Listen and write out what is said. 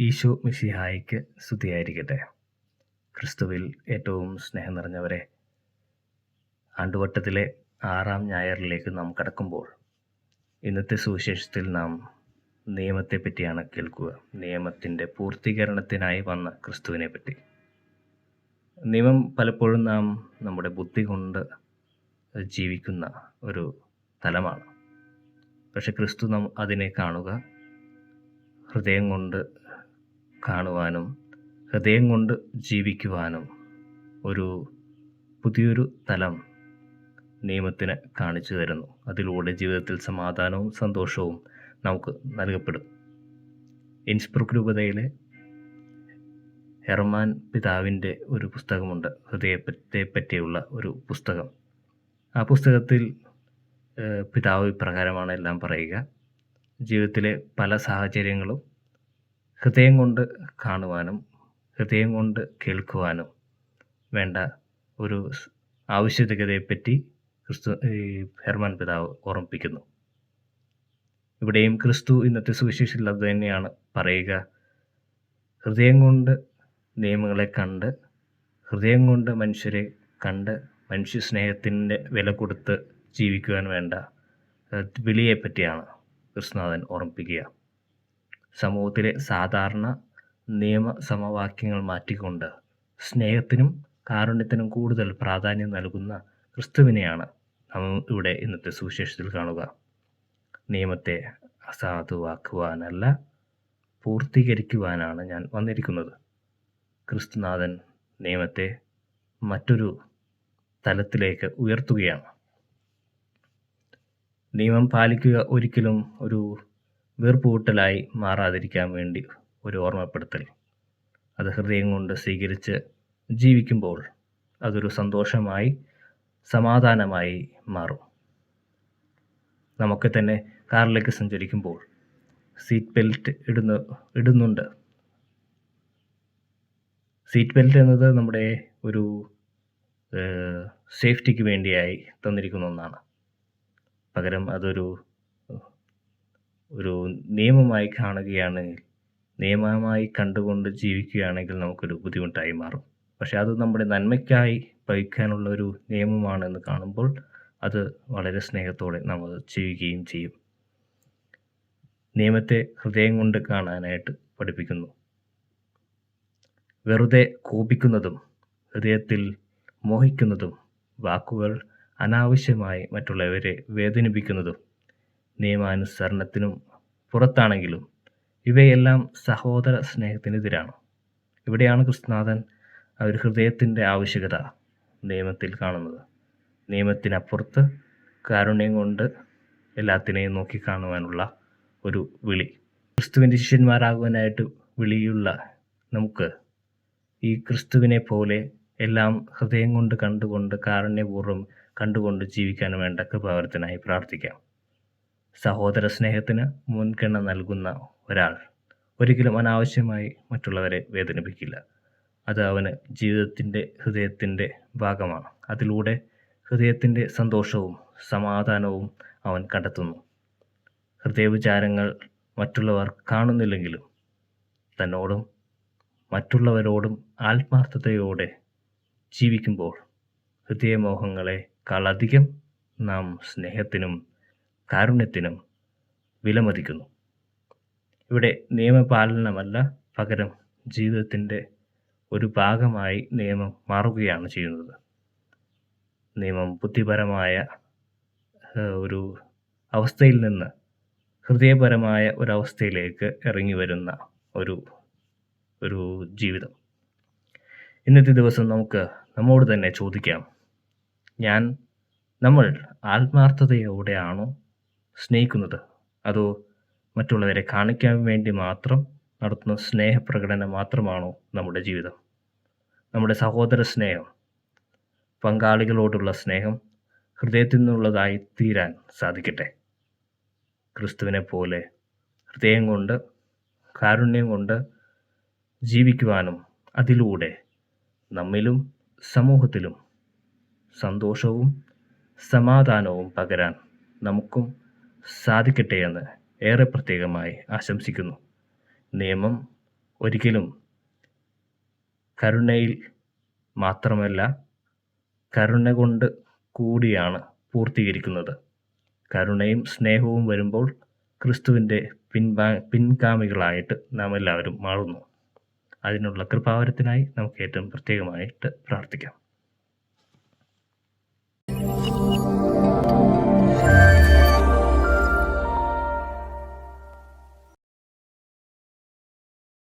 ഈശോ മിശിഹായ്ക്ക് സ്തുതിയായിരിക്കട്ടെ. ക്രിസ്തുവിൽ ഏറ്റവും സ്നേഹം നിറഞ്ഞവരെ, ആണ്ടുവട്ടത്തിലെ 6-ാം ഞായറിലേക്ക് നാം കടക്കുമ്പോൾ ഇന്നത്തെ സുവിശേഷത്തിൽ നാം നിയമത്തെ പറ്റിയാണ് കേൾക്കുക. നിയമത്തിൻ്റെ പൂർത്തീകരണത്തിനായി വന്ന ക്രിസ്തുവിനെ പറ്റി. നിയമം പലപ്പോഴും നാം നമ്മുടെ ബുദ്ധി കൊണ്ട് ജീവിക്കുന്ന ഒരു തലമാണ്. പക്ഷെ ക്രിസ്തു നാം അതിനെ കാണുക, ഹൃദയം കൊണ്ട് കാണുവാനും ഹൃദയം കൊണ്ട് ജീവിക്കുവാനും ഒരു പുതിയൊരു തലം നിയമത്തിന് കാണിച്ചു തരുന്നു. അതിലൂടെ ജീവിതത്തിൽ സമാധാനവും സന്തോഷവും നമുക്ക് നൽകപ്പെടും. ഇൻസ്ബ്രുക്ക് രൂപതയിലെ ഹെർമാൻ പിതാവിൻ്റെ ഒരു പുസ്തകമുണ്ട്, ഹൃദയത്തെ പറ്റിയുള്ള ഒരു പുസ്തകം. ആ പുസ്തകത്തിൽ പിതാവ് ഇപ്രകാരമാണ് എല്ലാം പറയുക: ജീവിതത്തിലെ പല സാഹചര്യങ്ങളും ഹൃദയം കൊണ്ട് കാണുവാനും ഹൃദയം കൊണ്ട് കേൾക്കുവാനും വേണ്ട ഒരു ആവശ്യകതയെപ്പറ്റി ഹെർമാൻ പിതാവ് ഓർമ്മിപ്പിക്കുന്നു. ഇവിടെയും ക്രിസ്തു ഇന്നത്തെ സുവിശേഷത്തിൽ അത് തന്നെയാണ് പറയുക. ഹൃദയം കൊണ്ട് നിയമങ്ങളെ കണ്ട്, ഹൃദയം കൊണ്ട് മനുഷ്യരെ കണ്ട്, മനുഷ്യ സ്നേഹത്തിൻ്റെ വില കൊടുത്ത് ജീവിക്കുവാൻ വേണ്ട വിളിയെപ്പറ്റിയാണ് ക്രിസ്തുനാഥൻ ഓർമ്മിപ്പിക്കുക. സമൂഹത്തിലെ സാധാരണ നിയമ സമവാക്യങ്ങൾ മാറ്റിക്കൊണ്ട് സ്നേഹത്തിനും കാരുണ്യത്തിനും കൂടുതൽ പ്രാധാന്യം നൽകുന്ന ക്രിസ്തുവിനെയാണ് നാം ഇവിടെ ഇന്നത്തെ സുവിശേഷത്തിൽ കാണുക. നിയമത്തെ അസാധുവാക്കുവാനല്ല, പൂർത്തീകരിക്കുവാനാണ് ഞാൻ വന്നിരിക്കുന്നത്. ക്രിസ്തുനാഥൻ നിയമത്തെ മറ്റൊരു തലത്തിലേക്ക് ഉയർത്തുകയാണ്. നിയമം പാലിക്കുക ഒരിക്കലും ഒരു വീർപ്പുകൂട്ടലായി മാറാതിരിക്കാൻ വേണ്ടി ഒരു ഓർമ്മപ്പെടുത്തൽ. അത് ഹൃദയം കൊണ്ട് സ്വീകരിച്ച് ജീവിക്കുമ്പോൾ അതൊരു സന്തോഷമായി, സമാധാനമായി മാറും. നമുക്ക് തന്നെ കാറിലേക്ക് സഞ്ചരിക്കുമ്പോൾ സീറ്റ് ബെൽറ്റ് ഇടുന്നുണ്ട്. സീറ്റ് ബെൽറ്റ് എന്നത് നമ്മുടെ ഒരു സേഫ്റ്റിക്ക് വേണ്ടിയായി തന്നിരിക്കുന്ന ഒന്നാണ്. പകരം അതൊരു നിയമമായി കാണുകയാണെങ്കിൽ, നിയമമായി കണ്ടുകൊണ്ട് ജീവിക്കുകയാണെങ്കിൽ നമുക്കൊരു ബുദ്ധിമുട്ടായി മാറും. പക്ഷെ അത് നമ്മുടെ നന്മയ്ക്കായി വഹിക്കാനുള്ള ഒരു നിയമമാണെന്ന് കാണുമ്പോൾ അത് വളരെ സ്നേഹത്തോടെ നാം അത് ചെയ്യുകയും ചെയ്യും. നിയമത്തെ ഹൃദയം കൊണ്ട് കാണാനായിട്ട് പഠിപ്പിക്കുന്നു. വെറുതെ കോപിക്കുന്നതും ഹൃദയത്തിൽ മോഹിക്കുന്നതും വാക്കുകൾ അനാവശ്യമായി മറ്റുള്ളവരെ വേദനിപ്പിക്കുന്നതും നിയമാനുസരണത്തിനും പുറത്താണെങ്കിലും ഇവയെല്ലാം സഹോദര സ്നേഹത്തിനെതിരാണ്. ഇവിടെയാണ് ക്രിസ്തുനാഥൻ ഒരു ഹൃദയത്തിൻ്റെ ആവശ്യകത നിയമത്തിൽ കാണുന്നത്. നിയമത്തിനപ്പുറത്ത് കാരുണ്യം കൊണ്ട് എല്ലാത്തിനെയും നോക്കിക്കാണുവാനുള്ള ഒരു വിളി. ക്രിസ്തുവിൻ്റെ ശിഷ്യന്മാരാകുവാനായിട്ട് വിളിയുള്ള നമുക്ക് ഈ ക്രിസ്തുവിനെ പോലെ എല്ലാം ഹൃദയം കൊണ്ട് കണ്ടുകൊണ്ട്, കാരുണ്യപൂർവ്വം കണ്ടുകൊണ്ട് ജീവിക്കാൻ വേണ്ട കൃപാവരത്തിനായി പ്രാർത്ഥിക്കാം. സഹോദര സ്നേഹത്തിന് മുൻഗണന നൽകുന്ന ഒരാൾ ഒരിക്കലും അനാവശ്യമായി മറ്റുള്ളവരെ വേദനിപ്പിക്കില്ല. അത് അവന് ജീവിതത്തിൻ്റെ ഹൃദയത്തിൻ്റെ ഭാഗമാണ്. അതിലൂടെ ഹൃദയത്തിൻ്റെ സന്തോഷവും സമാധാനവും അവൻ കണ്ടെത്തുന്നു. ഹൃദയവിചാരങ്ങൾ മറ്റുള്ളവർ കാണുന്നില്ലെങ്കിലും തന്നോടും മറ്റുള്ളവരോടും ആത്മാർത്ഥതയോടെ ജീവിക്കുമ്പോൾ ഹൃദയമോഹങ്ങളെക്കാളധികം നാം സ്നേഹത്തിനും കാരുണ്യത്തിനും വിലമതിക്കുന്നു. ഇവിടെ നിയമപാലനമല്ല, പകരം ജീവിതത്തിൻ്റെ ഒരു ഭാഗമായി നിയമം മാറുകയാണ് ചെയ്യുന്നത്. നിയമം ബുദ്ധിപരമായ ഒരു അവസ്ഥയിൽ നിന്ന് ഹൃദയപരമായ ഒരവസ്ഥയിലേക്ക് ഇറങ്ങി വരുന്ന ഒരു ജീവിതം. ഇന്നത്തെ ദിവസം നമുക്ക് നമ്മോട് തന്നെ ചോദിക്കാം, നമ്മൾ ആത്മാർത്ഥതയോടെയാണോ സ്നേഹിക്കുന്നത്? അതോ മറ്റുള്ളവരെ കാണിക്കാൻ വേണ്ടി മാത്രം നടത്തുന്ന സ്നേഹപ്രകടനം മാത്രമാണോ നമ്മുടെ ജീവിതം? നമ്മുടെ സഹോദര സ്നേഹം, പങ്കാളികളോടുള്ള സ്നേഹം ഹൃദയത്തിൽ നിന്നുള്ളതായി തീരാൻ സാധിക്കട്ടെ. ക്രിസ്തുവിനെ പോലെ ഹൃദയം കൊണ്ട്, കാരുണ്യം കൊണ്ട് ജീവിക്കുവാനും അതിലൂടെ നമ്മിലും സമൂഹത്തിലും സന്തോഷവും സമാധാനവും പകരാൻ നമുക്കും സാധിക്കട്ടെ എന്ന് ഏറെ പ്രത്യേകമായി ആശംസിക്കുന്നു. നിയമം ഒരിക്കലും കരുണയിൽ മാത്രമല്ല, കരുണ കൊണ്ട് കൂടിയാണ് പൂർത്തീകരിക്കുന്നത്. കരുണയും സ്നേഹവും വരുമ്പോൾ ക്രിസ്തുവിൻ്റെ പിൻഗാമികളായിട്ട് നാം എല്ലാവരും മാറുന്നു. അതിനുള്ള കൃപാവരത്തിനായി നമുക്ക് ഏറ്റവും പ്രത്യേകമായിട്ട് പ്രാർത്ഥിക്കാം.